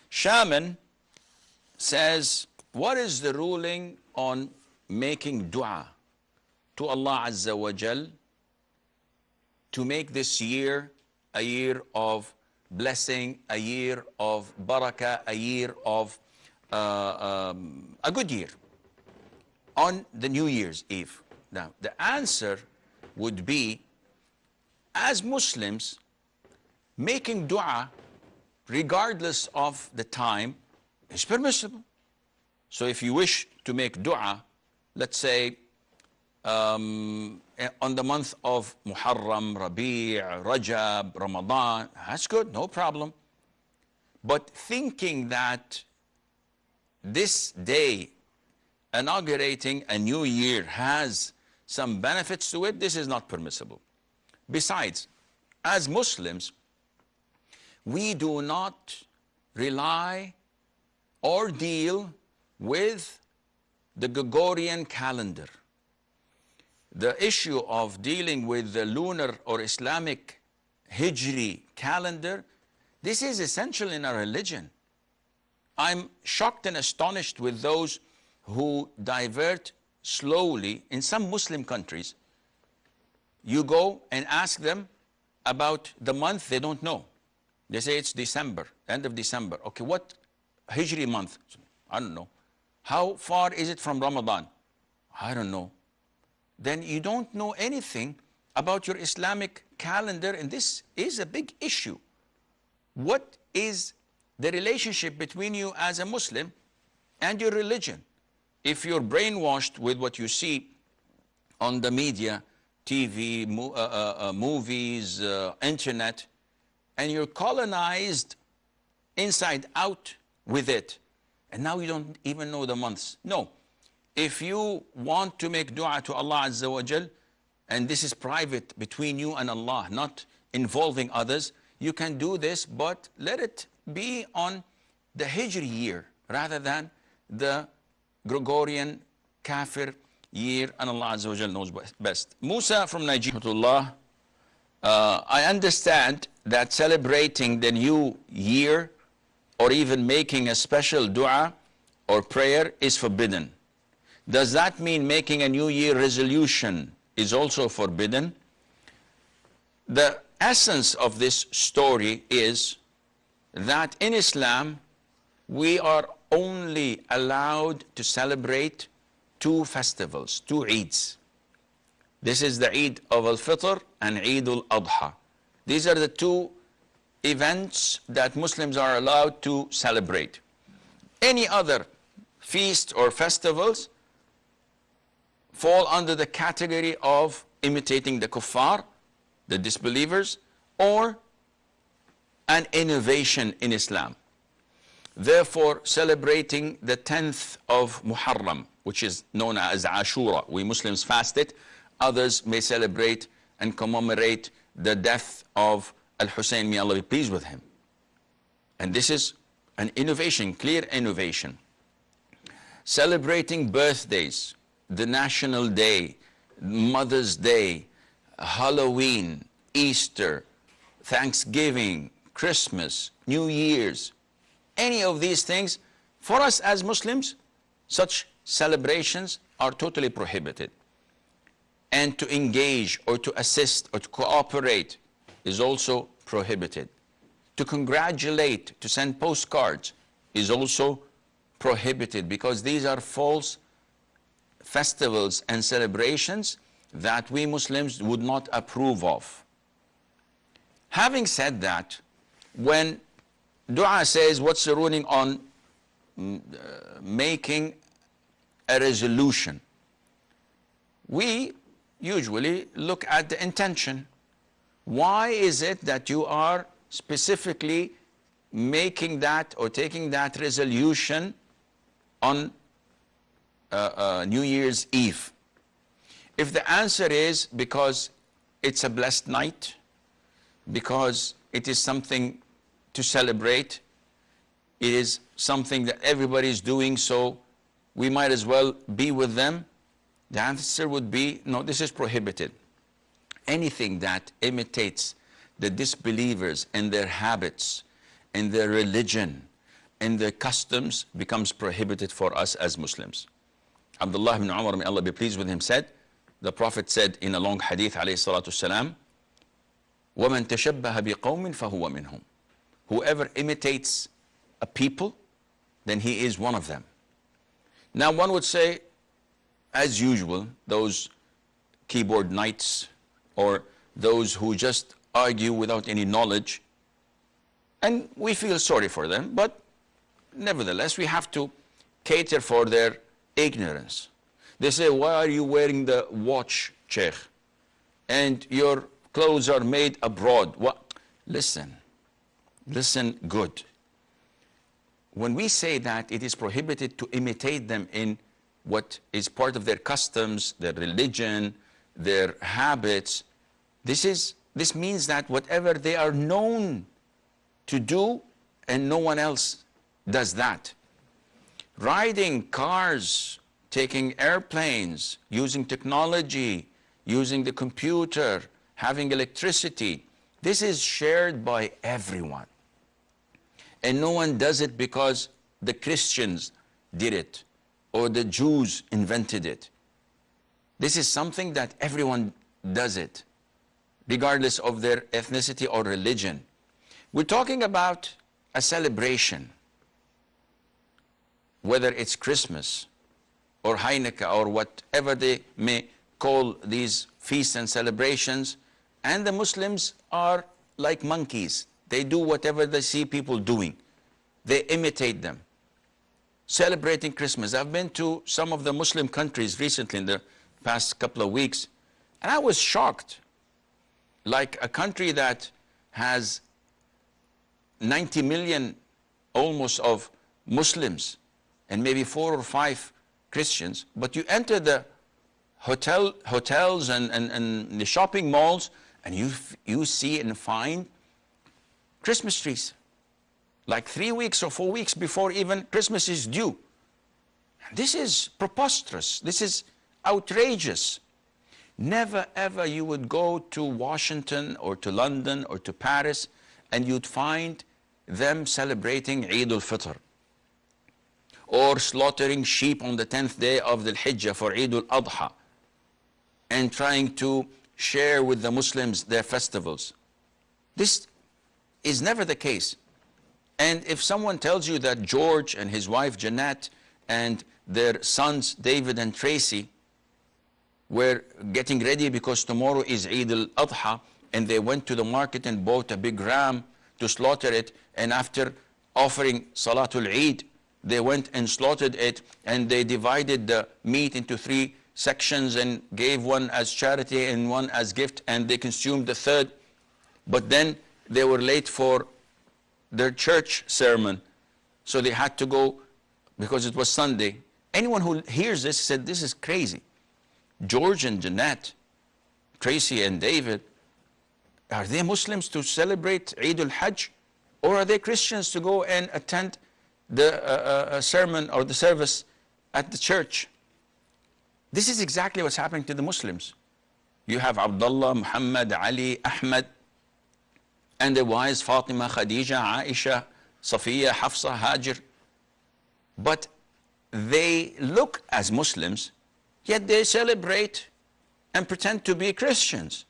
Shaman says, what is the ruling on making dua to Allah Azza wa Jal to make this year a year of blessing, a year of barakah, a year of a good year on the New Year's Eve? Now, the answer would be, as Muslims, making dua regardless of the time is permissible. So if you wish to make dua, let's say on the month of Muharram, Rabi', Rajab, Ramadan, that's good, no problem. But thinking that this day inaugurating a new year has some benefits to it, this is not permissible. Besides, as Muslims, we do not rely or deal with the Gregorian calendar. The issue of dealing with the lunar or Islamic Hijri calendar, this is essential in our religion. I'm shocked and astonished with those who divert slowly in some Muslim countries. You go and ask them about the month, they don't know. They say it's December, end of December. Okay, what Hijri month? I don't know. How far is it from Ramadan? I don't know. Then you don't know anything about your Islamic calendar, and this is a big issue. What is the relationship between you as a Muslim and your religion? If you're brainwashed with what you see on the media, TV, movies, internet, and you're colonized inside out with it, and now you don't even know the months. No. If you want to make dua to Allah Azza wa Jal, and this is private between you and Allah, not involving others, you can do this, but let it be on the Hijri year rather than the Gregorian Kafir year, and Allah Azza wa Jal knows best. Musa from Nigeria, I understand that celebrating the new year or even making a special dua or prayer is forbidden. Does that mean making a New Year resolution is also forbidden? The essence of this story is that in Islam, we are only allowed to celebrate two festivals, two Eids. This is the Eid of Al-Fitr and Eid Al-Adha. These are the two events that Muslims are allowed to celebrate. Any other feast or festivals fall under the category of imitating the kuffar, the disbelievers, or an innovation in Islam. Therefore, celebrating the 10th of Muharram, which is known as Ashura, we Muslims fast it. Others may celebrate and commemorate the death of Al-Hussein, may Allah be pleased with him. And this is an innovation, clear innovation. Celebrating birthdays, the National Day, Mother's Day, Halloween, Easter, Thanksgiving, Christmas, New Year's, any of these things, for us as Muslims, such celebrations are totally prohibited. And to engage or to assist or to cooperate is also prohibited. To congratulate, to send postcards is also prohibited, because these are false festivals and celebrations that we Muslims would not approve of. Having said that, when dua says, what's the ruling on making a resolution? We usually look at the intention. Why is it that you are specifically making that or taking that resolution on New Year's Eve? If the answer is because it's a blessed night, because it is something to celebrate, it is something that everybody is doing, so we might as well be with them, the answer would be, no, this is prohibited. Anything that imitates the disbelievers and their habits in their religion, in their customs becomes prohibited for us as Muslims. Abdullah ibn Umar, may Allah be pleased with him, said, the Prophet said in a long hadith, alayhi salatu salam, وَمَنْ تَشَبَّهَ بِقَوْمٍ فَهُوَ مِنْهُمْ. Whoever imitates a people, then he is one of them. Now one would say, as usual, those keyboard knights or those who just argue without any knowledge, and we feel sorry for them, but nevertheless we have to cater for their ignorance. They say, why are you wearing the watch, Sheikh? And your clothes are made abroad. What? Listen good. When we say that it is prohibited to imitate them in what is part of their customs, their religion, their habits, this means that whatever they are known to do and no one else does that. Riding cars, taking airplanes, using technology, using the computer, having electricity, this is shared by everyone. And no one does it because the Christians did it or the Jews invented it. This is something that everyone does it, regardless of their ethnicity or religion. We're talking about a celebration, whether it's Christmas or Hanukkah or whatever they may call these feasts and celebrations, and the Muslims are like monkeys. They do whatever they see people doing. They imitate them. Celebrating Christmas. I've been to some of the Muslim countries recently in the past couple of weeks, and I was shocked. Like a country that has 90 million almost of Muslims and maybe 4 or 5 Christians, but you enter the hotels and the shopping malls and you see and find Christmas trees like 3 weeks or 4 weeks before even Christmas is due. This is preposterous. This is outrageous. Never ever you would go to Washington or to London or to Paris and you'd find them celebrating Eid al-Fitr or slaughtering sheep on the 10th day of the Hijjah for Eid al-Adha and trying to share with the Muslims their festivals. This is never the case. And if someone tells you that George and his wife Jeanette and their sons David and Tracy were getting ready because tomorrow is Eid al-Adha and they went to the market and bought a big ram to slaughter it, and after offering Salatul Eid, they went and slaughtered it and they divided the meat into 3 sections and gave one as charity and one as gift, and they consumed the third. But then they were late for their church sermon, so they had to go because it was Sunday. Anyone who hears this said, this is crazy. George and Jeanette, Tracy and David, are they Muslims to celebrate Eid al-Hajj, or are they Christians to go and attend the sermon or the service at the church? This is exactly what's happening to the Muslims. You have Abdullah, Muhammad, Ali, Ahmad, and their wives Fatima, Khadija, Aisha, Safiya, Hafsa, Hajar. But they look as Muslims, yet they celebrate and pretend to be Christians.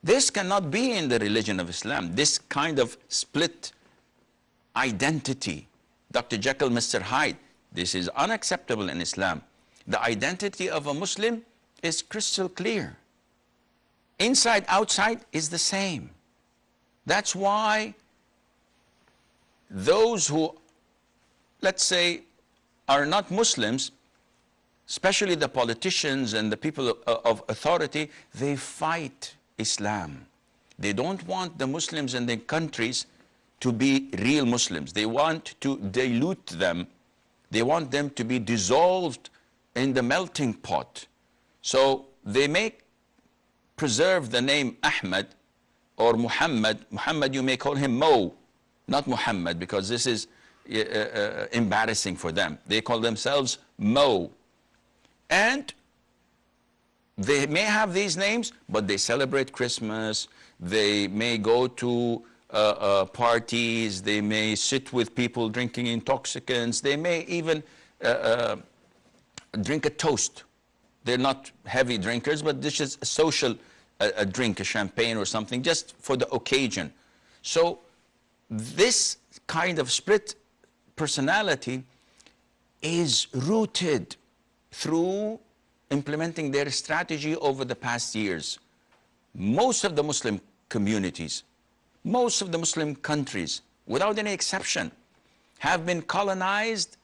This cannot be in the religion of Islam. This kind of split identity, Dr. Jekyll, Mr. Hyde, this is unacceptable in Islam. The identity of a Muslim is crystal clear. Inside, outside is the same. That's why those who, let's say, are not Muslims, especially the politicians and the people of authority, they fight Islam. They don't want the Muslims in their countries to be real Muslims. They want to dilute them. They want them to be dissolved in the melting pot. So they may preserve the name Ahmad or Muhammad. Muhammad, you may call him Mo, not Muhammad, because this is embarrassing for them. They call themselves Mo. And they may have these names, but they celebrate Christmas. They may go to parties, they may sit with people drinking intoxicants, they may even drink a toast. They're not heavy drinkers, but this is a social a drink, a champagne or something, just for the occasion. So this kind of split personality is rooted through implementing their strategy over the past years. Most of the Muslim communities, most of the Muslim countries, without any exception, have been colonized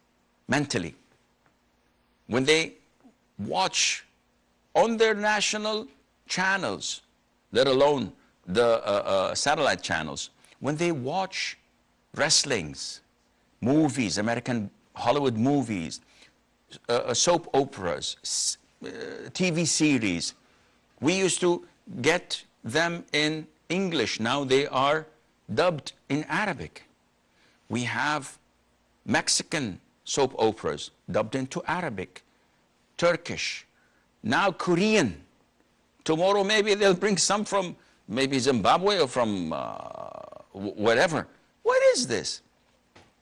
mentally. When they watch on their national channels, let alone the satellite channels, when they watch wrestlings, movies, American Hollywood movies, soap operas, TV series, we used to get them in English. Now they are dubbed in Arabic. We have Mexican soap operas dubbed into Arabic, Turkish, now Korean. Tomorrow maybe they'll bring some from maybe Zimbabwe or from whatever. What is this?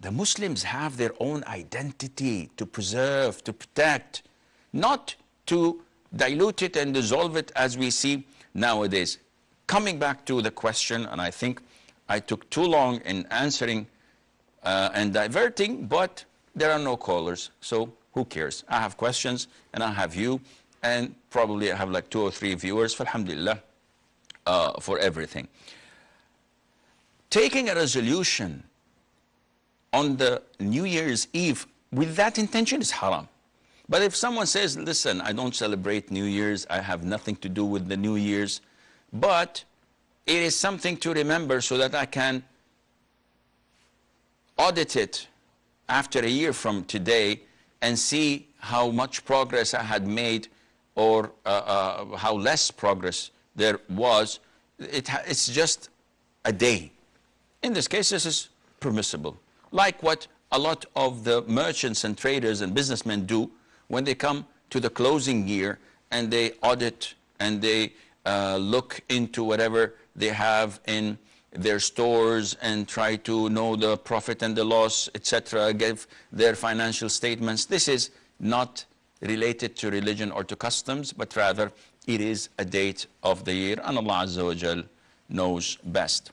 The Muslims have their own identity to preserve, to protect, not to dilute it and dissolve it as we see nowadays. Coming back to the question, and I think I took too long in answering and diverting, but there are no callers, so who cares? I have questions, and I have you, and probably I have like 2 or 3 viewers, alhamdulillah, for everything. Taking a resolution on the New Year's Eve with that intention is haram. But if someone says, listen, I don't celebrate New Year's, I have nothing to do with the New Year's, but it is something to remember so that I can audit it after a year from today and see how much progress I had made or how less progress there was. It's just a day. In this case, this is permissible. Like what a lot of the merchants and traders and businessmen do when they come to the closing year and they audit and they look into whatever they have in their stores and try to know the profit and the loss, etc., give their financial statements. This is not related to religion or to customs, but rather it is a date of the year, and Allah Azza wa Jal knows best.